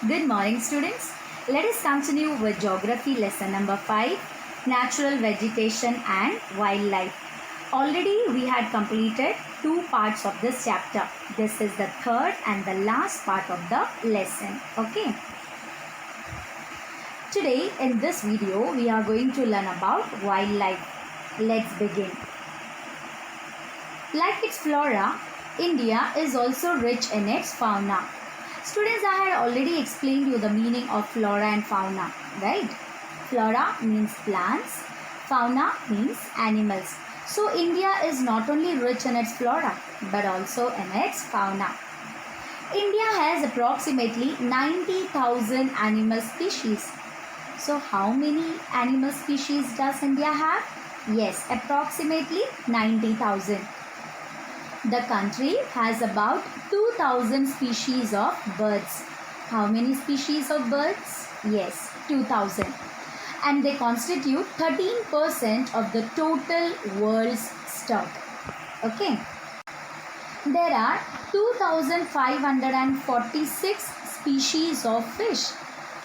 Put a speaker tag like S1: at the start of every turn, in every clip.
S1: Good morning, students. Let us continue with geography lesson number 5, natural vegetation and wildlife. Already we had completed two parts of this chapter. This is the third and the last part of the lesson. Okay. Today in this video we are going to learn about wildlife. Let's begin. Like its flora, India is also rich in its fauna. Students, I had already explained you the meaning of flora and fauna, right? Flora means plants, fauna means animals. So India is not only rich in its flora but also in its fauna. India has approximately 90,000 animal species. So how many animal species does India have? Yes, approximately 90,000. The country has about 2,000 species of birds. How many species of birds? Yes, 2,000. And they constitute 13% of the total world's stock. Okay. There are 2,546 species of fish.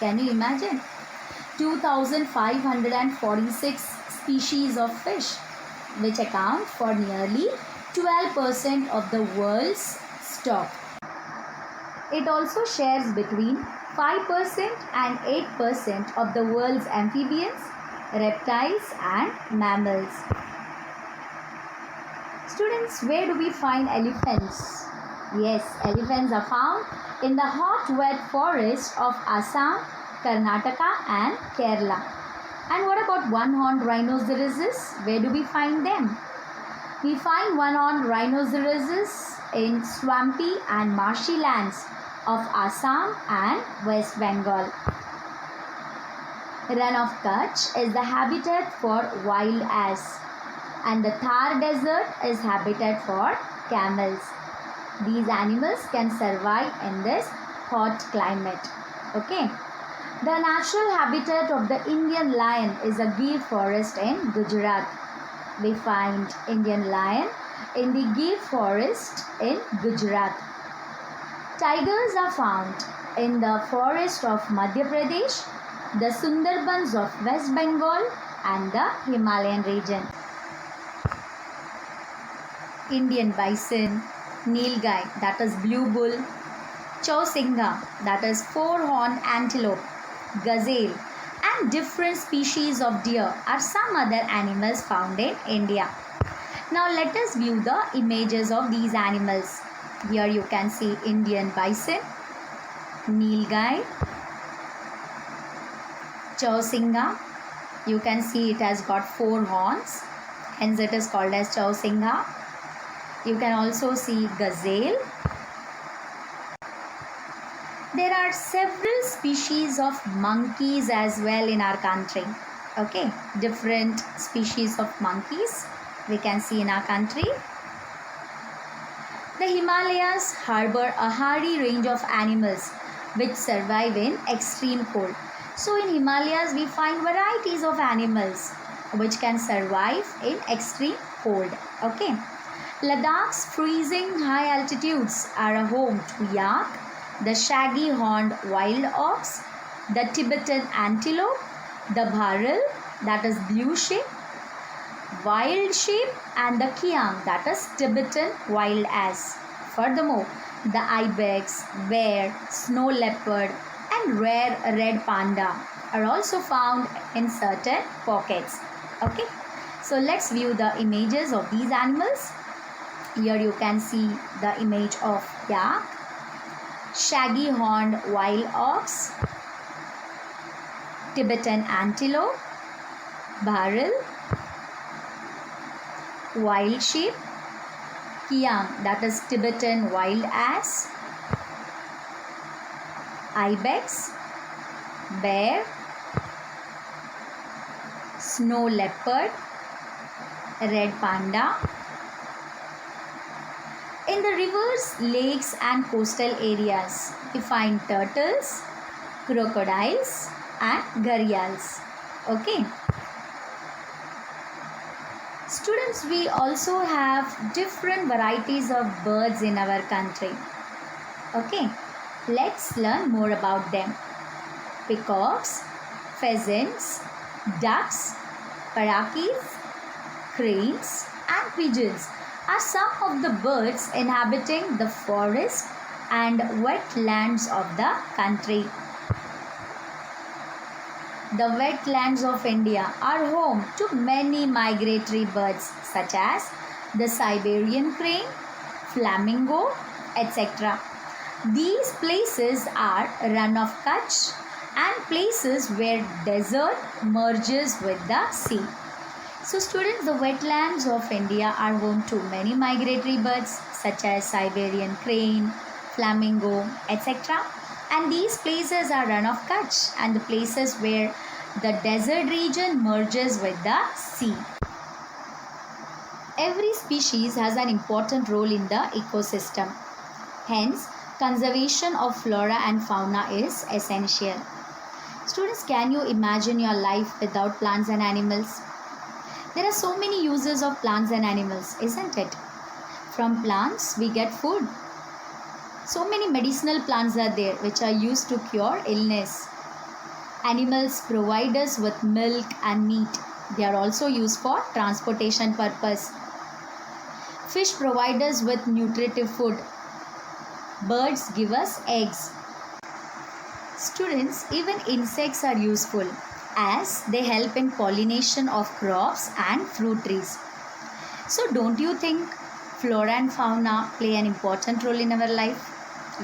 S1: Can you imagine? 2,546 species of fish, which account for nearly 12% of the world's stock. It also shares between 5% and 8% of the world's amphibians, reptiles and mammals. Students, where do we find elephants? Yes, elephants are found in the hot wet forest of Assam, Karnataka and Kerala. And what about one-horned rhinoceroses? Where do we find them? We find one-horned rhinoceroses in swampy and marshy lands of Assam and West Bengal. Run of Kutch is the habitat for wild ass, and the Thar Desert is habitat for camels. These animals can survive in this hot climate. Okay. The natural habitat of the Indian lion is a Gir forest in Gujarat. We find Indian lion in the Gir forest in Gujarat. Tigers are found in the forest of Madhya Pradesh, the Sundarbans of West Bengal and the Himalayan region. Indian bison, nilgai, that is blue bull, chausinga, that is four-horned antelope, gazelle and different species of deer are some other animals found in India. Now let us view the images of these animals. Here you can see Indian bison, nilgai, chausinga. You can see it has got four horns, hence it is called as chausinga. You can also see gazelle. There are several species of monkeys as well in our country. Okay, different species of monkeys we can see in our country. The Himalayas harbor a hardy range of animals which survive in extreme cold. So in Himalayas we find varieties of animals which can survive in extreme cold. Okay. Ladakh's freezing high altitudes are a home to yak, the shaggy horned wild ox, the Tibetan antelope, the bharal, that is blue sheep, wild sheep and the kiang, that is Tibetan wild ass. Furthermore, the ibex, bear, snow leopard and rare red panda are also found in certain pockets. Okay, so let's view the images of these animals. Here you can see the image of yak, shaggy horned wild ox, Tibetan antelope, bharal, wild sheep, kiang, that is Tibetan wild ass, ibex, bear, snow leopard, red panda. In the rivers, lakes and coastal areas, we find turtles, crocodiles and gharials. Okay. Students, we also have different varieties of birds in our country. Okay. Let's learn more about them. Peacocks, pheasants, ducks, parrakeets, cranes, and pigeons are some of the birds inhabiting the forest and wetlands of the country. The wetlands of India are home to many migratory birds such as the Siberian crane, flamingo, etc. These places are Run of Kutch and places where desert merges with the sea. So students, the wetlands of India are home to many migratory birds such as Siberian crane, flamingo, etc. And these places are Run of Kutch and the places where the desert region merges with the sea. Every species has an important role in the ecosystem. Hence, conservation of flora and fauna is essential. Students, can you imagine your life without plants and animals? There are so many uses of plants and animals, isn't it? From plants, we get food. So many medicinal plants are there which are used to cure illness. Animals provide us with milk and meat. They are also used for transportation purpose. Fish provide us with nutritive food. Birds give us eggs. Students, even insects are useful as they help in pollination of crops and fruit trees. So don't you think flora and fauna play an important role in our life?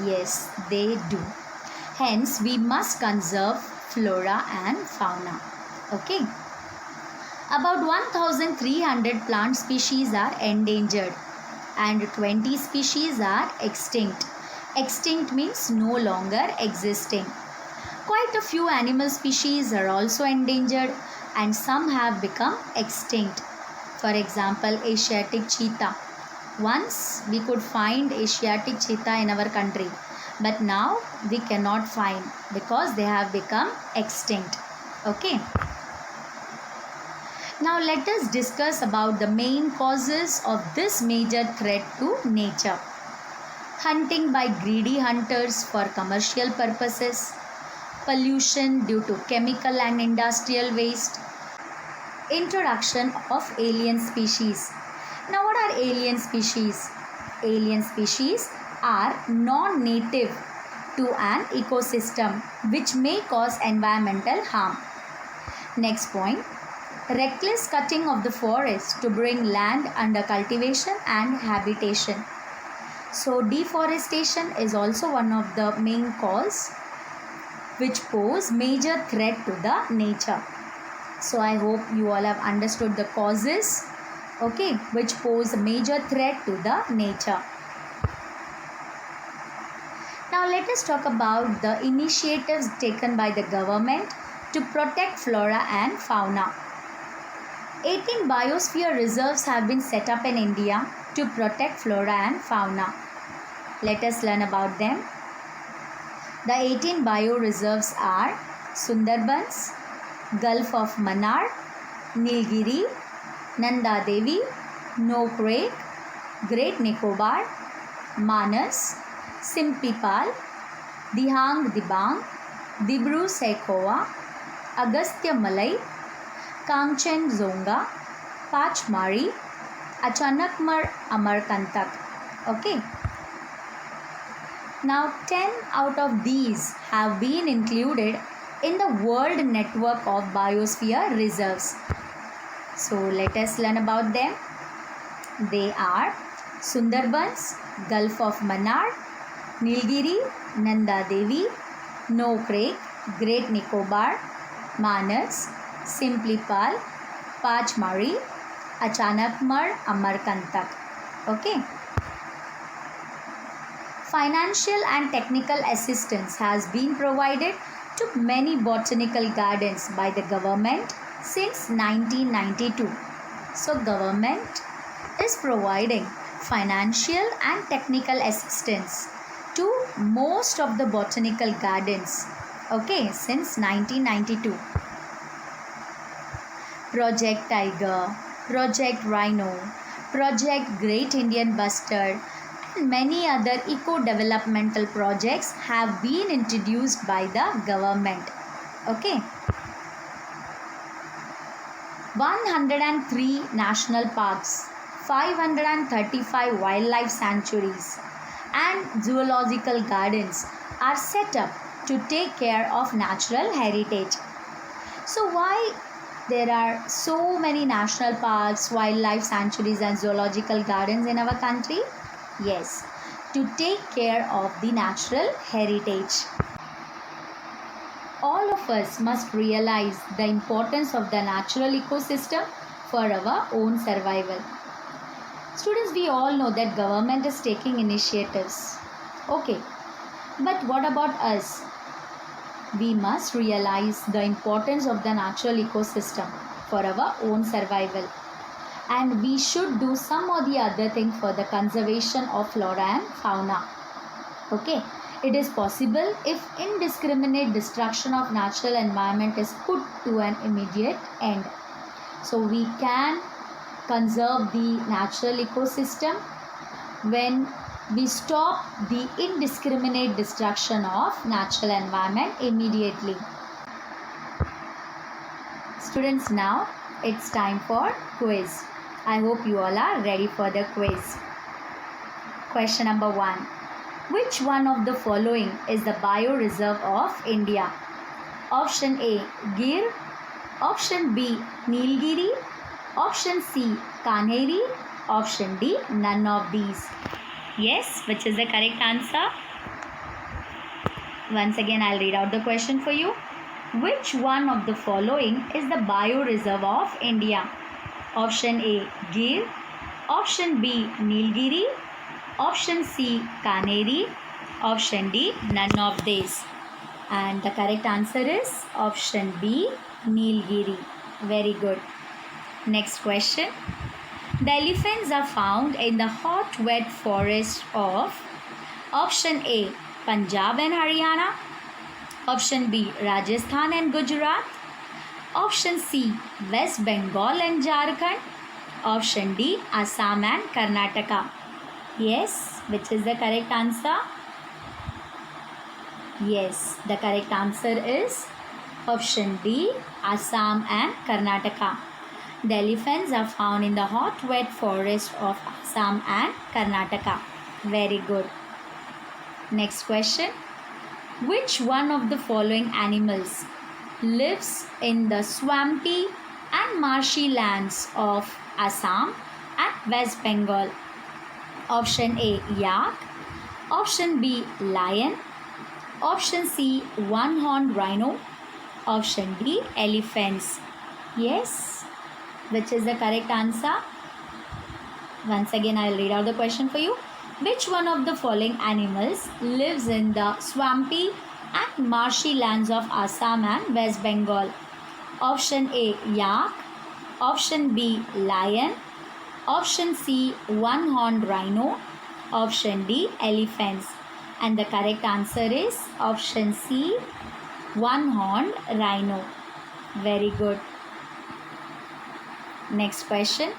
S1: Yes, they do. Hence, we must conserve flora and fauna. Okay. About 1,300 plant species are endangered and 20 species are extinct. Extinct means no longer existing. Quite a few animal species are also endangered and some have become extinct. For example, Asiatic cheetah. Once we could find Asiatic cheetah in our country, but now we cannot find because they have become extinct. Okay. Now let us discuss about the main causes of this major threat to nature. Hunting by greedy hunters for commercial purposes, pollution due to chemical and industrial waste, introduction of alien species. Now what are alien species? Alien species are non-native to an ecosystem which may cause environmental harm. Next point, reckless cutting of the forest to bring land under cultivation and habitation. So deforestation is also one of the main cause which pose major threat to the nature. So I hope you all have understood the causes, okay, which pose a major threat to the nature. Now let us talk about the initiatives taken by the government to protect flora and fauna. 18 biosphere reserves have been set up in India to protect flora and fauna. Let us learn about them. The 18 bioreserves are Sundarbans, Gulf of Mannar, Nilgiri, Nanda Devi, Snow Creek, Great Nicobar, Manas, Simplipal, Dihang Dibang, Dibru Saikhowa, Agastya Malai, Kangchen Zonga, Pachmari, Achanakmar Amarkantak. Okay. Now 10 out of these have been included in the World Network of Biosphere Reserves. So let us learn about them. They are Sundarbans, Gulf of Mannar, Nilgiri, Nanda Devi, Snow Creek, Great Nicobar, Manas, Simplipal, Pachmari, Achanakmar Amarkantak. Okay. Financial and technical assistance has been provided to many botanical gardens by the government since 1992. So government is providing financial and technical assistance to most of the botanical gardens, okay, since 1992. Project Tiger, Project Rhino, Project Great Indian Bustard and many other eco-developmental projects have been introduced by the government. Okay. 103 national parks, 535 wildlife sanctuaries, and zoological gardens are set up to take care of natural heritage. So, why there are so many national parks, wildlife sanctuaries, and zoological gardens in our country? Yes, to take care of the natural heritage. All of us must realize the importance of the natural ecosystem for our own survival. Students, we all know that government is taking initiatives. Okay, but what about us? We must realize the importance of the natural ecosystem for our own survival. And we should do some or the other thing for the conservation of flora and fauna. Okay. It is possible if indiscriminate destruction of natural environment is put to an immediate end. So we can conserve the natural ecosystem when we stop the indiscriminate destruction of natural environment immediately. Students, now it's time for quiz. I hope you all are ready for the quiz. Question number 1. Which one of the following is the bioreserve of India? Option A, Gir. Option B, Nilgiri. Option C, Kanheri. Option D, none of these. Yes, which is the correct answer? Once again, I'll read out the question for you. Which one of the following is the bioreserve of India? Option A, Gir. Option B, Nilgiri. Option C, Kanheri. Option D, none of these. And the correct answer is option B, Nilgiri. Very good. Next question. The elephants are found in the hot wet forest of option A, Punjab and Haryana. Option B, Rajasthan and Gujarat. Option C, West Bengal and Jharkhand. Option D, Assam and Karnataka. Yes, which is the correct answer? Yes, the correct answer is option D, Assam and Karnataka. The elephants are found in the hot wet forest of Assam and Karnataka. Very good. Next question. Which one of the following animals lives in the swampy and marshy lands of Assam and West Bengal? Option A, yak. Option B, lion. Option C, one-horned rhino. Option D, elephants. Yes, which is the correct answer? Once again, I'll read out the question for you. Which one of the following animals lives in the swampy and marshy lands of Assam and West Bengal? Option A, yak. Option B, lion. Option C, one-horned rhino. Option D, elephants. And the correct answer is option C, one-horned rhino. Very good. Next question.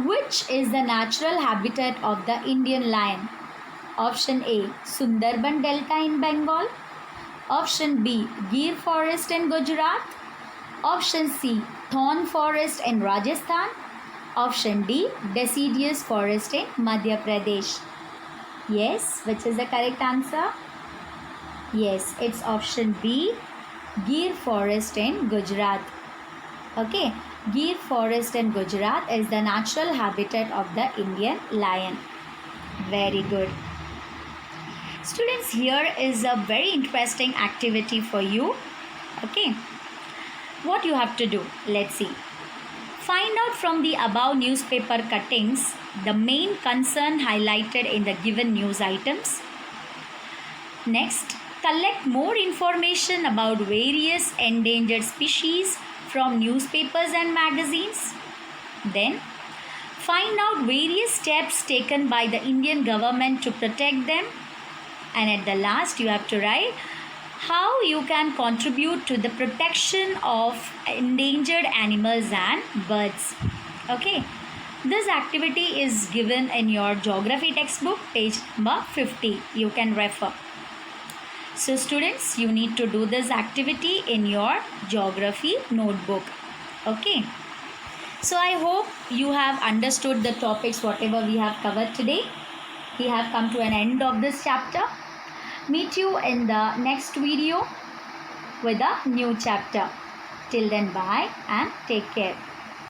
S1: Which is the natural habitat of the Indian lion? Option A, Sundarban Delta in Bengal. Option B, Gir Forest in Gujarat. Option C, Thorn Forest in Rajasthan. Option D, Deciduous Forest in Madhya Pradesh. Yes, which is the correct answer? Yes, it's option B, Gir Forest in Gujarat. Okay, Gir Forest in Gujarat is the natural habitat of the Indian lion. Very good. Students, here is a very interesting activity for you. Okay, what you have to do, let's see. Find out from the above newspaper cuttings the main concern highlighted in the given news items. Next, collect more information about various endangered species from newspapers and magazines. Then, find out various steps taken by the Indian government to protect them. And at the last, you have to write how you can contribute to the protection of endangered animals and birds. Okay. This activity is given in your geography textbook, page number 50. You can refer. So students, you need to do this activity in your geography notebook. Okay. So I hope you have understood the topics whatever we have covered today. We have come to an end of this chapter. Meet you in the next video with a new chapter. Till then, bye and take care.